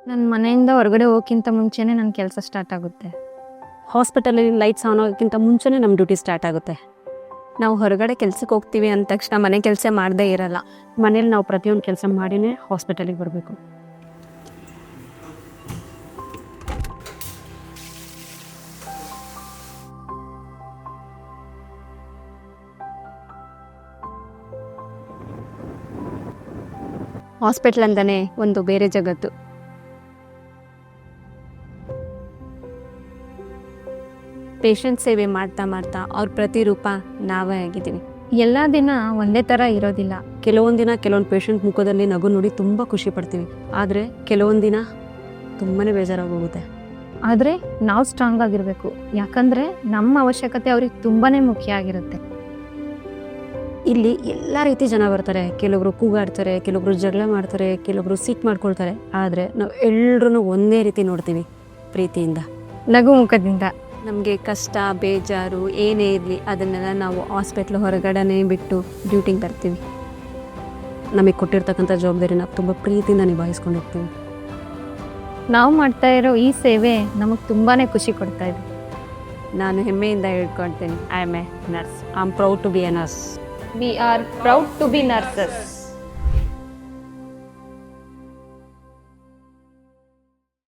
ನನ್ನ ಮನೆಯಿಂದ ಹೊರಗಡೆ ಹೋಗೋಕ್ಕಿಂತ ಮುಂಚೆನೇ ನನ್ನ ಕೆಲಸ ಸ್ಟಾರ್ಟ್ ಆಗುತ್ತೆ. ಹಾಸ್ಪಿಟಲಲ್ಲಿ ಲೈಟ್ಸ್ ಆನ್ ಆಗೋಕ್ಕಿಂತ ಮುಂಚೆನೇ ನಮ್ಮ ಡ್ಯೂಟಿ ಸ್ಟಾರ್ಟ್ ಆಗುತ್ತೆ. ನಾವು ಹೊರಗಡೆ ಕೆಲ್ಸಕ್ಕೆ ಹೋಗ್ತೀವಿ ಅಂದ ತಕ್ಷಣ ಮನೆ ಕೆಲಸ ಮಾಡದೇ ಇರಲ್ಲ. ಮನೇಲಿ ನಾವು ಪ್ರತಿಯೊಂದು ಕೆಲಸ ಮಾಡಿನೇ ಹಾಸ್ಪಿಟಲಿಗೆ ಬರಬೇಕು. ಹಾಸ್ಪಿಟ್ಲ್ ಅಂತಾನೆ ಒಂದು ಬೇರೆ ಜಗತ್ತು. ಪೇಷಂಟ್ ಸೇವೆ ಮಾಡ್ತಾ ಮಾಡ್ತಾ ಅವ್ರ ಪ್ರತಿರೂಪ ನಾವೇ ಆಗಿದ್ದೀವಿ. ಎಲ್ಲ ದಿನ ಒಂದೇ ಥರ ಇರೋದಿಲ್ಲ. ಕೆಲವೊಂದು ದಿನ ಕೆಲವೊಂದು ಪೇಷಂಟ್ ಮುಖದಲ್ಲಿ ನಗು ನೋಡಿ ತುಂಬ ಖುಷಿ ಪಡ್ತೀವಿ, ಆದರೆ ಕೆಲವೊಂದು ದಿನ ತುಂಬಾ ಬೇಜಾರಾಗೋಗುತ್ತೆ. ಆದರೆ ನಾವು ಸ್ಟ್ರಾಂಗ್ ಆಗಿರಬೇಕು, ಯಾಕಂದರೆ ನಮ್ಮ ಅವಶ್ಯಕತೆ ಅವ್ರಿಗೆ ತುಂಬಾ ಮುಖ್ಯ ಆಗಿರುತ್ತೆ. ಇಲ್ಲಿ ಎಲ್ಲ ರೀತಿ ಜನ ಬರ್ತಾರೆ. ಕೆಲವೊಬ್ರು ಕೂಗಾಡ್ತಾರೆ, ಕೆಲವೊಬ್ರು ಜಗಳ ಮಾಡ್ತಾರೆ, ಕೆಲವೊಬ್ರು ಸಿಟ್ಟು ಮಾಡ್ಕೊಳ್ತಾರೆ. ಆದರೆ ನಾವು ಎಲ್ಲರೂ ಒಂದೇ ರೀತಿ ನೋಡ್ತೀವಿ, ಪ್ರೀತಿಯಿಂದ, ನಗು ಮುಖದಿಂದ. ನಮಗೆ ಕಷ್ಟ ಬೇಜಾರು ಏನೇ ಇರಲಿ ಅದನ್ನೆಲ್ಲ ನಾವು ಹಾಸ್ಪಿಟ್ಲ್ ಹೊರಗಡೆನೇ ಬಿಟ್ಟು ಡ್ಯೂಟಿಗೆ ಬರ್ತೀವಿ. ನಮಗೆ ಕೊಟ್ಟಿರ್ತಕ್ಕಂಥ ಜವಾಬ್ದಾರಿನ ತುಂಬ ಪ್ರೀತಿಯಿಂದ ನಿಭಾಯಿಸ್ಕೊಂಡಿರ್ತೀವಿ. ನಾವು ಮಾಡ್ತಾ ಇರೋ ಈ ಸೇವೆ ನಮಗೆ ತುಂಬಾ ಖುಷಿ ಕೊಡ್ತಾ ಇದೆ. ನಾನು ಹೆಮ್ಮೆಯಿಂದ ಹೇಳ್ಕೊಳ್ತೀನಿ, I am a nurse. I am proud to be a nurse. We are proud to be nurses.